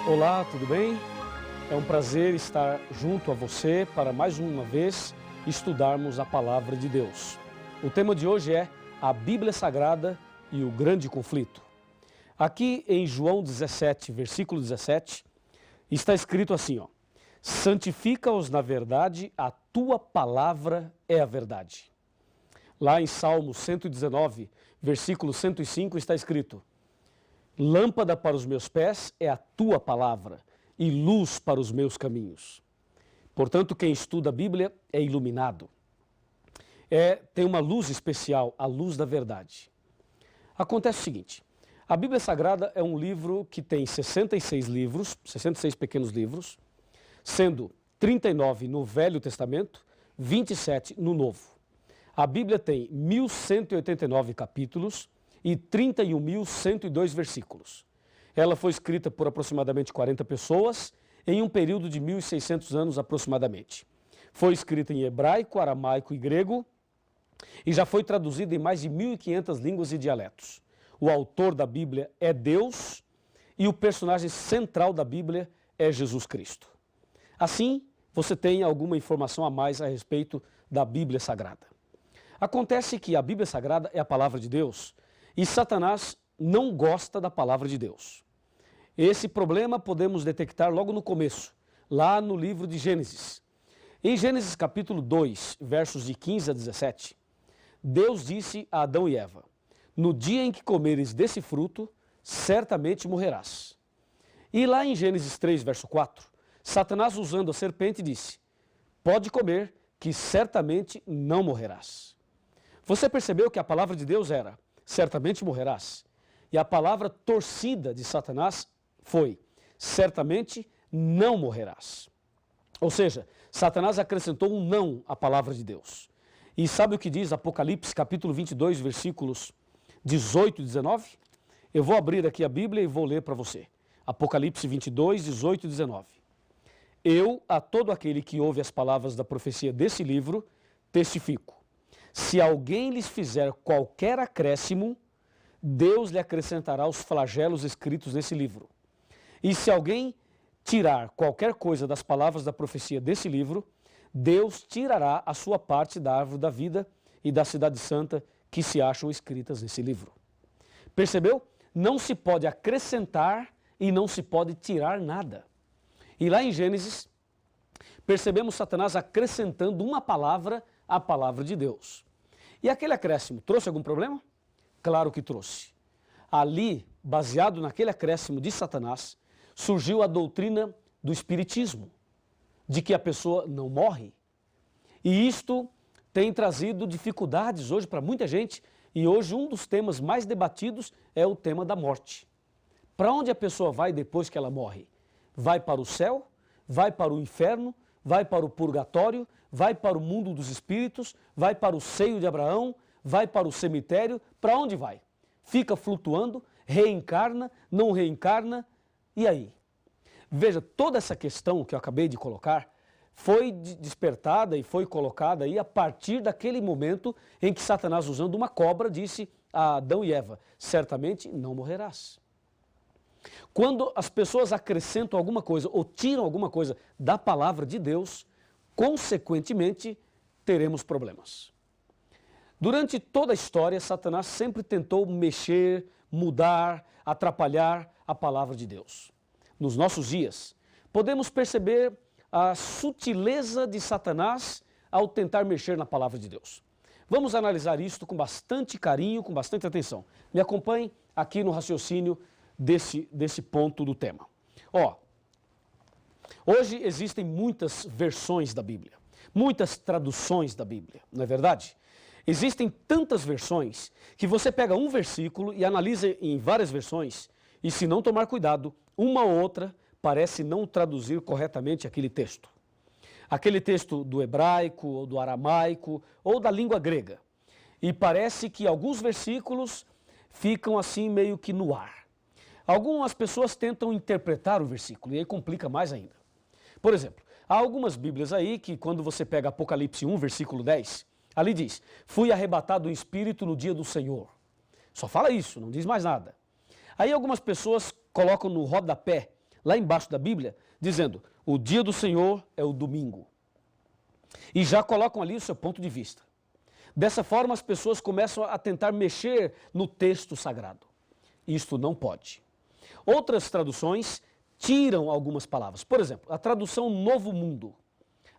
Olá, tudo bem? É um prazer estar junto a você para mais uma vez estudarmos a Palavra de Deus. O tema de hoje é a Bíblia Sagrada e o Grande Conflito. Aqui em João 17, versículo 17, está escrito assim, santifica-os na verdade, a tua palavra é a verdade. Lá em Salmo 119, versículo 105, está escrito, lâmpada para os meus pés é a tua palavra e luz para os meus caminhos. Portanto, quem estuda a Bíblia é iluminado. Tem uma luz especial, a luz da verdade. Acontece o seguinte, a Bíblia Sagrada é um livro que tem 66 livros, 66 pequenos livros, sendo 39 no Velho Testamento, 27 no Novo. A Bíblia tem 1.189 capítulos e 31.102 versículos. Ela foi escrita por aproximadamente 40 pessoas em um período de 1.600 anos aproximadamente. Foi escrita em hebraico, aramaico e grego e já foi traduzida em mais de 1.500 línguas e dialetos. O autor da Bíblia é Deus e o personagem central da Bíblia é Jesus Cristo. Assim, você tem alguma informação a mais a respeito da Bíblia Sagrada. Acontece que a Bíblia Sagrada é a palavra de Deus e Satanás não gosta da palavra de Deus. Esse problema podemos detectar logo no começo, lá no livro de Gênesis. Em Gênesis capítulo 2, versos de 15 a 17, Deus disse a Adão e Eva, no dia em que comeres desse fruto, certamente morrerás. E lá em Gênesis 3, verso 4, Satanás usando a serpente disse, pode comer, que certamente não morrerás. Você percebeu que a palavra de Deus era, certamente morrerás. E a palavra torcida de Satanás foi, certamente não morrerás. Ou seja, Satanás acrescentou um não à palavra de Deus. E sabe o que diz Apocalipse capítulo 22, versículos 18 e 19? Eu vou abrir aqui a Bíblia e vou ler para você. Apocalipse 22, 18 e 19. Eu, a todo aquele que ouve as palavras da profecia desse livro, testifico. Se alguém lhes fizer qualquer acréscimo, Deus lhe acrescentará os flagelos escritos nesse livro. E se alguém tirar qualquer coisa das palavras da profecia desse livro, Deus tirará a sua parte da árvore da vida e da cidade santa que se acham escritas nesse livro. Percebeu? Não se pode acrescentar e não se pode tirar nada. E lá em Gênesis, percebemos Satanás acrescentando uma palavra à palavra de Deus. E aquele acréscimo trouxe algum problema? Claro que trouxe. Ali, baseado naquele acréscimo de Satanás, surgiu a doutrina do espiritismo, de que a pessoa não morre. E isto tem trazido dificuldades hoje para muita gente, e hoje um dos temas mais debatidos é o tema da morte. Para onde a pessoa vai depois que ela morre? Vai para o céu? Vai para o inferno? Vai para o purgatório? Vai para o mundo dos espíritos? Vai para o seio de Abraão? Vai para o cemitério? Para onde vai? Fica flutuando? Reencarna? Não reencarna? E aí? Veja, toda essa questão que eu acabei de colocar foi despertada e foi colocada aí a partir daquele momento em que Satanás, usando uma cobra, disse a Adão e Eva, certamente não morrerás. Quando as pessoas acrescentam alguma coisa ou tiram alguma coisa da palavra de Deus, consequentemente, teremos problemas. Durante toda a história, Satanás sempre tentou mexer, mudar, atrapalhar a palavra de Deus. Nos nossos dias, podemos perceber a sutileza de Satanás ao tentar mexer na palavra de Deus. Vamos analisar isto com bastante carinho, com bastante atenção. Me acompanhe aqui no raciocínio desse ponto do tema. Hoje existem muitas versões da Bíblia, muitas traduções da Bíblia, não é verdade? Existem tantas versões que você pega um versículo e analisa em várias versões e, se não tomar cuidado, uma ou outra parece não traduzir corretamente aquele texto. Aquele texto do hebraico, ou do aramaico, ou da língua grega. E parece que alguns versículos ficam assim meio que no ar. Algumas pessoas tentam interpretar o versículo e aí complica mais ainda. Por exemplo, há algumas Bíblias aí que quando você pega Apocalipse 1, versículo 10, ali diz, fui arrebatado do Espírito no dia do Senhor. Só fala isso, não diz mais nada. Aí algumas pessoas colocam no rodapé lá embaixo da Bíblia, dizendo, o dia do Senhor é o domingo. E já colocam ali o seu ponto de vista. Dessa forma, as pessoas começam a tentar mexer no texto sagrado. Isto não pode. Outras traduções tiram algumas palavras. Por exemplo, a tradução Novo Mundo.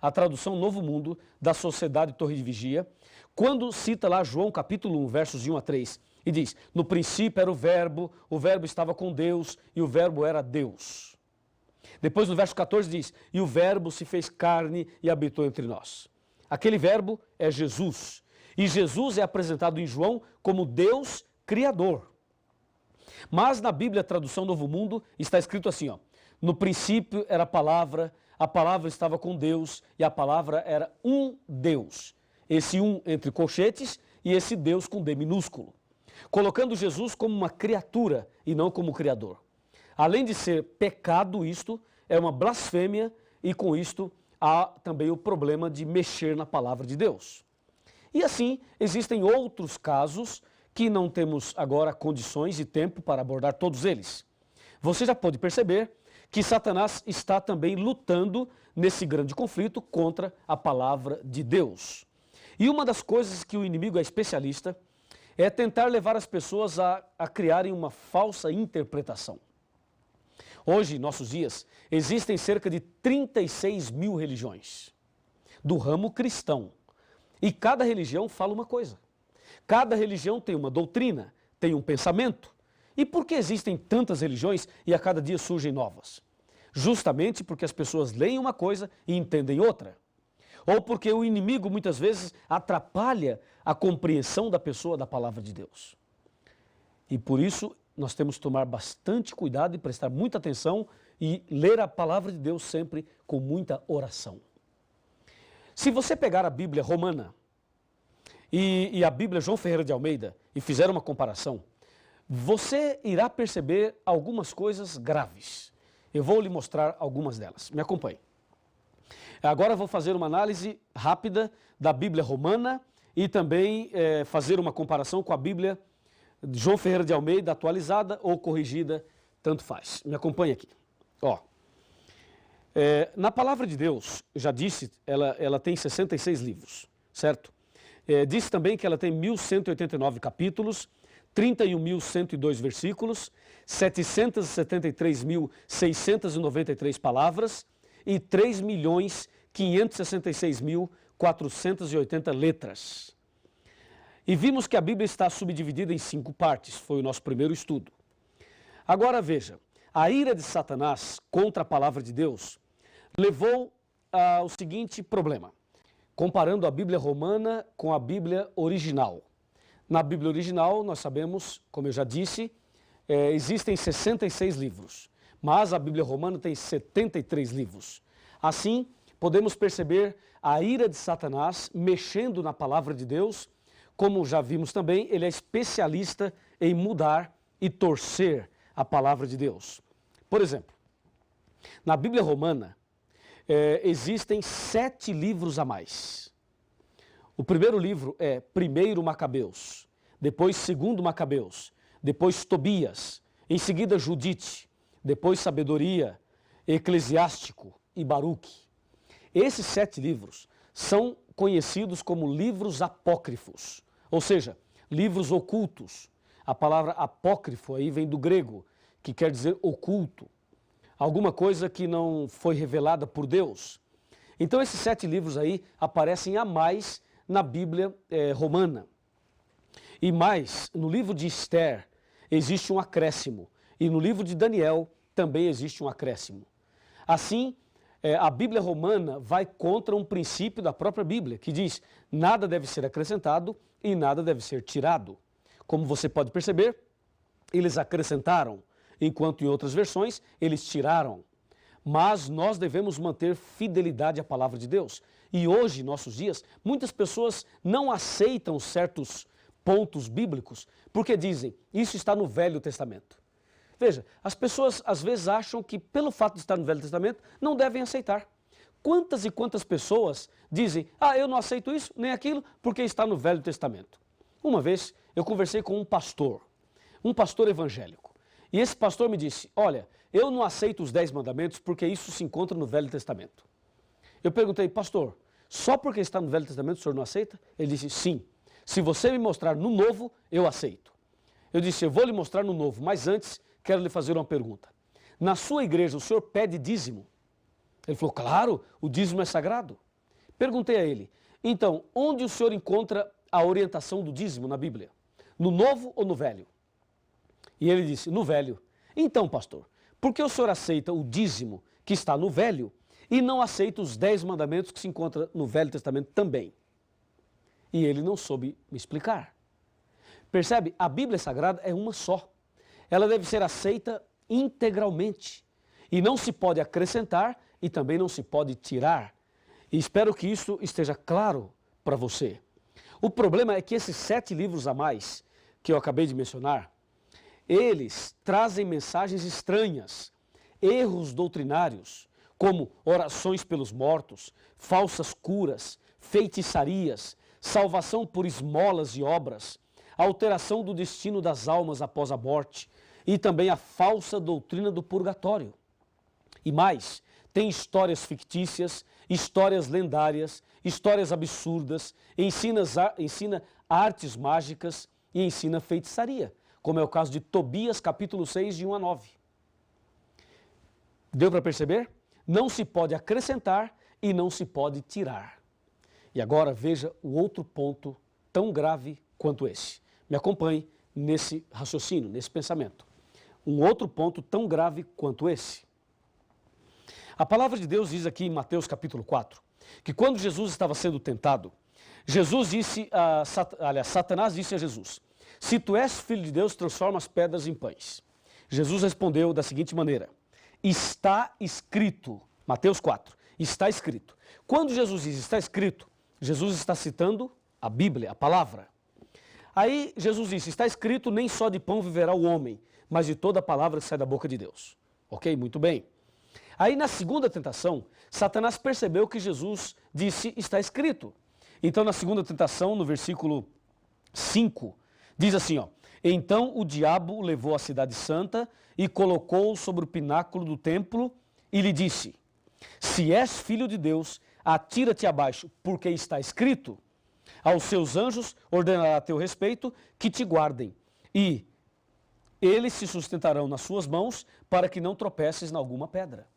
A tradução Novo Mundo da Sociedade Torre de Vigia, quando cita lá João capítulo 1, versos de 1 a 3, e diz, no princípio era o verbo estava com Deus e o verbo era Deus. Depois no verso 14 diz, e o verbo se fez carne e habitou entre nós. Aquele verbo é Jesus. E Jesus é apresentado em João como Deus Criador. Mas na Bíblia, a tradução Novo Mundo, está escrito assim, ó, no princípio era a palavra estava com Deus e a palavra era um Deus. Esse um entre colchetes e esse Deus com D minúsculo. Colocando Jesus como uma criatura e não como Criador. Além de ser pecado isto, é uma blasfêmia e com isto há também o problema de mexer na palavra de Deus. E assim, existem outros casos que não temos agora condições e tempo para abordar todos eles. Você já pode perceber que Satanás está também lutando nesse grande conflito contra a palavra de Deus. E uma das coisas que o inimigo é especialista é tentar levar as pessoas a criarem uma falsa interpretação. Hoje, em nossos dias, existem cerca de 36 mil religiões do ramo cristão. E cada religião fala uma coisa. Cada religião tem uma doutrina, tem um pensamento. E por que existem tantas religiões e a cada dia surgem novas? Justamente porque as pessoas leem uma coisa e entendem outra. Ou porque o inimigo muitas vezes atrapalha a compreensão da pessoa da palavra de Deus. E por isso nós temos que tomar bastante cuidado e prestar muita atenção e ler a palavra de Deus sempre com muita oração. Se você pegar a Bíblia romana e a Bíblia João Ferreira de Almeida e fizer uma comparação, você irá perceber algumas coisas graves. Eu vou lhe mostrar algumas delas. Me acompanhe. Agora vou fazer uma análise rápida da Bíblia romana e também fazer uma comparação com a Bíblia de João Ferreira de Almeida, atualizada ou corrigida, tanto faz. Me acompanhe aqui. Ó, na palavra de Deus, já disse, ela tem 66 livros, certo? Disse também que ela tem 1.189 capítulos, 31.102 versículos, 773.693 palavras e 3.566.480 letras. E vimos que a Bíblia está subdividida em 5 partes, foi o nosso primeiro estudo. Agora veja, a ira de Satanás contra a palavra de Deus levou ao seguinte problema, comparando a Bíblia romana com a Bíblia original. Na Bíblia original, nós sabemos, como eu já disse, existem 66 livros, mas a Bíblia romana tem 73 livros. Assim, podemos perceber a ira de Satanás mexendo na palavra de Deus. Como já vimos também, ele é especialista em mudar e torcer a palavra de Deus. Por exemplo, na Bíblia romana, existem 7 livros a mais. O primeiro livro é 1 Macabeus, depois 2 Macabeus, depois Tobias, em seguida Judite, depois Sabedoria, Eclesiástico e Baruque. Esses 7 livros são conhecidos como livros apócrifos, ou seja, livros ocultos. A palavra apócrifo aí vem do grego, que quer dizer oculto, alguma coisa que não foi revelada por Deus. Então esses 7 livros aí aparecem a mais na Bíblia romana. E mais, no livro de Esther existe um acréscimo, e no livro de Daniel também existe um acréscimo. Assim, a Bíblia romana vai contra um princípio da própria Bíblia, que diz, nada deve ser acrescentado e nada deve ser tirado. Como você pode perceber, eles acrescentaram, enquanto em outras versões eles tiraram. Mas nós devemos manter fidelidade à palavra de Deus. E hoje, em nossos dias, muitas pessoas não aceitam certos pontos bíblicos porque dizem, isso está no Velho Testamento. Veja, as pessoas às vezes acham que pelo fato de estar no Velho Testamento não devem aceitar. Quantas e quantas pessoas dizem, eu não aceito isso nem aquilo porque está no Velho Testamento. Uma vez eu conversei com um pastor evangélico. E esse pastor me disse, olha, eu não aceito os 10 mandamentos porque isso se encontra no Velho Testamento. Eu perguntei, pastor, só porque está no Velho Testamento o senhor não aceita? Ele disse, sim. Se você me mostrar no Novo, eu aceito. Eu disse, eu vou lhe mostrar no Novo, mas antes quero lhe fazer uma pergunta. Na sua igreja o senhor pede dízimo? Ele falou, claro, o dízimo é sagrado. Perguntei a ele, então, onde o senhor encontra a orientação do dízimo na Bíblia? No Novo ou no Velho? E ele disse, no Velho. Então, pastor, por que o senhor aceita o dízimo que está no Velho e não aceita os 10 mandamentos que se encontram no Velho Testamento também? E ele não soube me explicar. Percebe? A Bíblia Sagrada é uma só. Ela deve ser aceita integralmente. E não se pode acrescentar e também não se pode tirar. E espero que isso esteja claro para você. O problema é que esses 7 livros a mais que eu acabei de mencionar, eles trazem mensagens estranhas, erros doutrinários, como orações pelos mortos, falsas curas, feitiçarias, salvação por esmolas e obras, alteração do destino das almas após a morte e também a falsa doutrina do purgatório. E mais, tem histórias fictícias, histórias lendárias, histórias absurdas, ensina artes mágicas e ensina feitiçaria, como é o caso de Tobias, capítulo 6, de 1 a 9. Deu para perceber? Não se pode acrescentar e não se pode tirar. E agora veja o outro ponto tão grave quanto esse. Me acompanhe nesse raciocínio, nesse pensamento. Um outro ponto tão grave quanto esse. A palavra de Deus diz aqui em Mateus capítulo 4, que quando Jesus estava sendo tentado, Satanás disse a Jesus, se tu és filho de Deus, transforma as pedras em pães. Jesus respondeu da seguinte maneira, está escrito, Mateus 4, está escrito. Quando Jesus diz está escrito, Jesus está citando a Bíblia, a palavra. Aí Jesus disse, está escrito, nem só de pão viverá o homem, mas de toda a palavra que sai da boca de Deus. Ok? Muito bem. Aí na segunda tentação, Satanás percebeu que Jesus disse, está escrito. Então na segunda tentação, no versículo 5, diz assim, ó, então o diabo levou a cidade santa e colocou-o sobre o pináculo do templo e lhe disse, se és filho de Deus, atira-te abaixo, porque está escrito, aos seus anjos ordenará a teu respeito que te guardem, e eles se sustentarão nas suas mãos para que não tropeces em alguma pedra.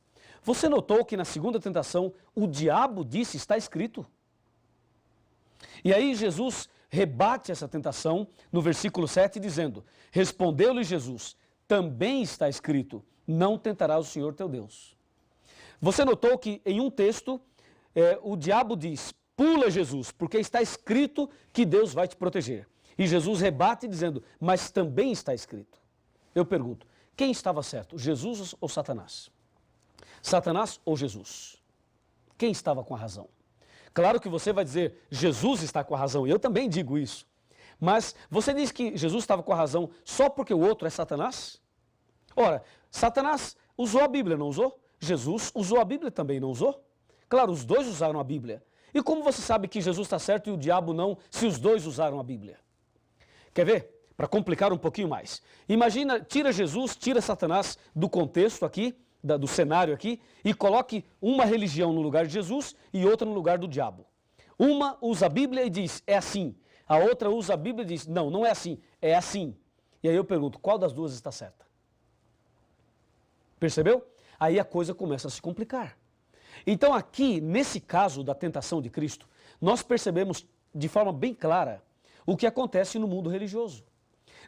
Você notou que na segunda tentação o diabo disse, está escrito? E aí Jesus rebate essa tentação no versículo 7 dizendo, respondeu-lhe Jesus, também está escrito, não tentarás o Senhor teu Deus. Você notou que em um texto o diabo diz, pula Jesus, porque está escrito que Deus vai te proteger. E Jesus rebate dizendo, mas também está escrito. Eu pergunto, quem estava certo, Jesus ou Satanás? Satanás ou Jesus? Quem estava com a razão? Claro que você vai dizer, Jesus está com a razão, e eu também digo isso. Mas você diz que Jesus estava com a razão só porque o outro é Satanás? Ora, Satanás usou a Bíblia, não usou? Jesus usou a Bíblia também, não usou? Claro, os dois usaram a Bíblia. E como você sabe que Jesus está certo e o diabo não, se os dois usaram a Bíblia? Quer ver? Para complicar um pouquinho mais. Imagina, tira Jesus, tira Satanás do contexto aqui, do cenário aqui, e coloque uma religião no lugar de Jesus e outra no lugar do diabo. Uma usa a Bíblia e diz, é assim. A outra usa a Bíblia e diz, não, não é assim, é assim. E aí eu pergunto, qual das duas está certa? Percebeu? Aí a coisa começa a se complicar. Então aqui, nesse caso da tentação de Cristo, nós percebemos de forma bem clara o que acontece no mundo religioso.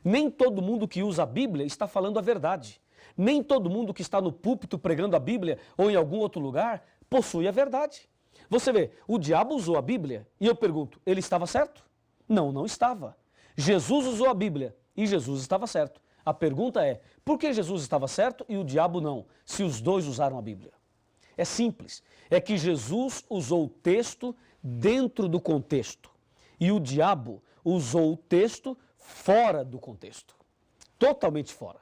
Nem todo mundo que usa a Bíblia está falando a verdade. Nem todo mundo que está no púlpito pregando a Bíblia ou em algum outro lugar possui a verdade. Você vê, o diabo usou a Bíblia e eu pergunto, ele estava certo? Não, não estava. Jesus usou a Bíblia e Jesus estava certo. A pergunta é, por que Jesus estava certo e o diabo não, se os dois usaram a Bíblia? É simples, é que Jesus usou o texto dentro do contexto e o diabo usou o texto fora do contexto, totalmente fora.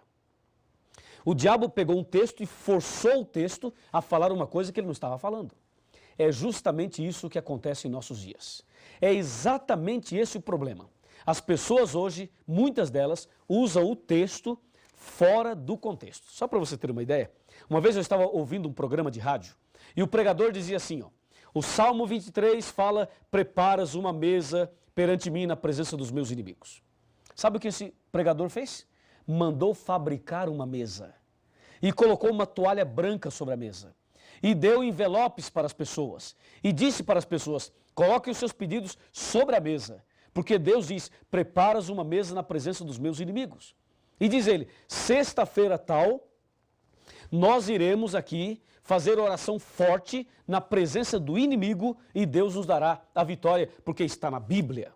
O diabo pegou um texto e forçou o texto a falar uma coisa que ele não estava falando. É justamente isso que acontece em nossos dias. É exatamente esse o problema. As pessoas hoje, muitas delas, usam o texto fora do contexto. Só para você ter uma ideia, uma vez eu estava ouvindo um programa de rádio e o pregador dizia assim, ó, o Salmo 23 fala, preparas uma mesa perante mim na presença dos meus inimigos. Sabe o que esse pregador fez? Mandou fabricar uma mesa e colocou uma toalha branca sobre a mesa e deu envelopes para as pessoas e disse para as pessoas, coloquem os seus pedidos sobre a mesa, porque Deus diz, preparas uma mesa na presença dos meus inimigos. E diz ele, sexta-feira tal, nós iremos aqui fazer oração forte na presença do inimigo e Deus nos dará a vitória, porque está na Bíblia.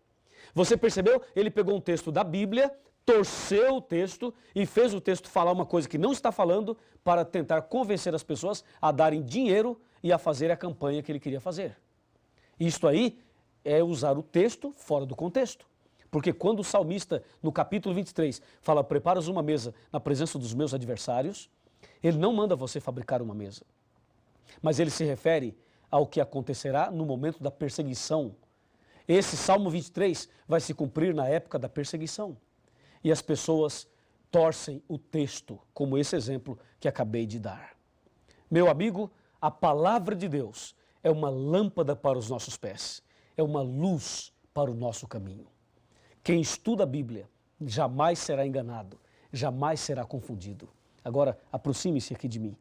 Você percebeu? Ele pegou um texto da Bíblia, torceu o texto e fez o texto falar uma coisa que não está falando para tentar convencer as pessoas a darem dinheiro e a fazer a campanha que ele queria fazer. Isto aí é usar o texto fora do contexto. Porque quando o salmista, no capítulo 23, fala, preparas uma mesa na presença dos meus adversários, ele não manda você fabricar uma mesa. Mas ele se refere ao que acontecerá no momento da perseguição. Esse Salmo 23 vai se cumprir na época da perseguição. E as pessoas torcem o texto, como esse exemplo que acabei de dar. Meu amigo, a palavra de Deus é uma lâmpada para os nossos pés, é uma luz para o nosso caminho. Quem estuda a Bíblia jamais será enganado, jamais será confundido. Agora, aproxime-se aqui de mim.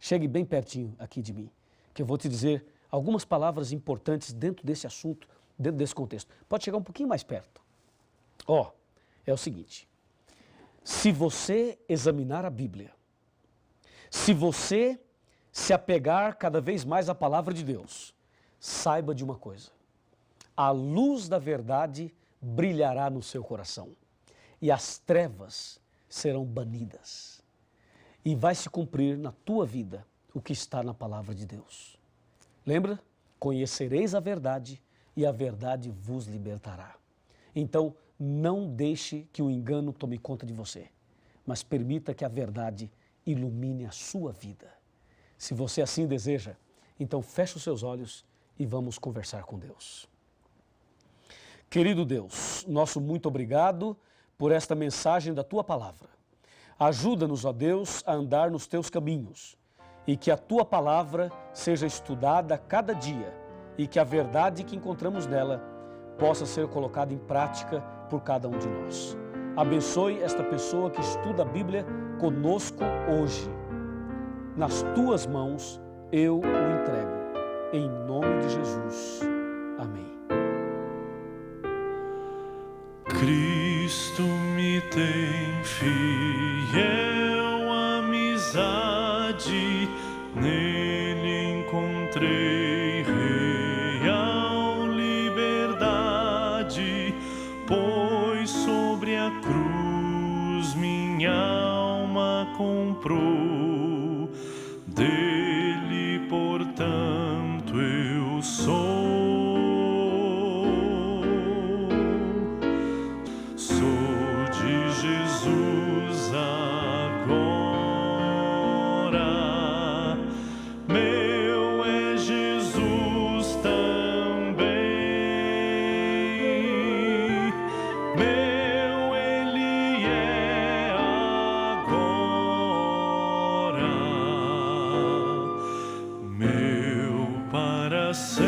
Chegue bem pertinho aqui de mim, que eu vou te dizer algumas palavras importantes dentro desse assunto, dentro desse contexto. Pode chegar um pouquinho mais perto. É o seguinte, se você examinar a Bíblia, se você se apegar cada vez mais à palavra de Deus, saiba de uma coisa, a luz da verdade brilhará no seu coração e as trevas serão banidas. E vai se cumprir na tua vida o que está na palavra de Deus. Lembra? Conhecereis a verdade e a verdade vos libertará. Então, não deixe que o engano tome conta de você, mas permita que a verdade ilumine a sua vida. Se você assim deseja, então feche os seus olhos e vamos conversar com Deus. Querido Deus, nosso muito obrigado por esta mensagem da Tua palavra. Ajuda-nos, ó Deus, a andar nos Teus caminhos e que a Tua palavra seja estudada a cada dia e que a verdade que encontramos nela possa ser colocada em prática por cada um de nós. Abençoe esta pessoa que estuda a Bíblia conosco hoje. Nas Tuas mãos eu o entrego. Em nome de Jesus. Amém. Cristo me tem fiel amizade, nele encontrei real liberdade, pois sobre a cruz minha alma comprou, dele portanto eu sou. Jesus agora, meu é Jesus também, meu Ele é agora, meu para sempre.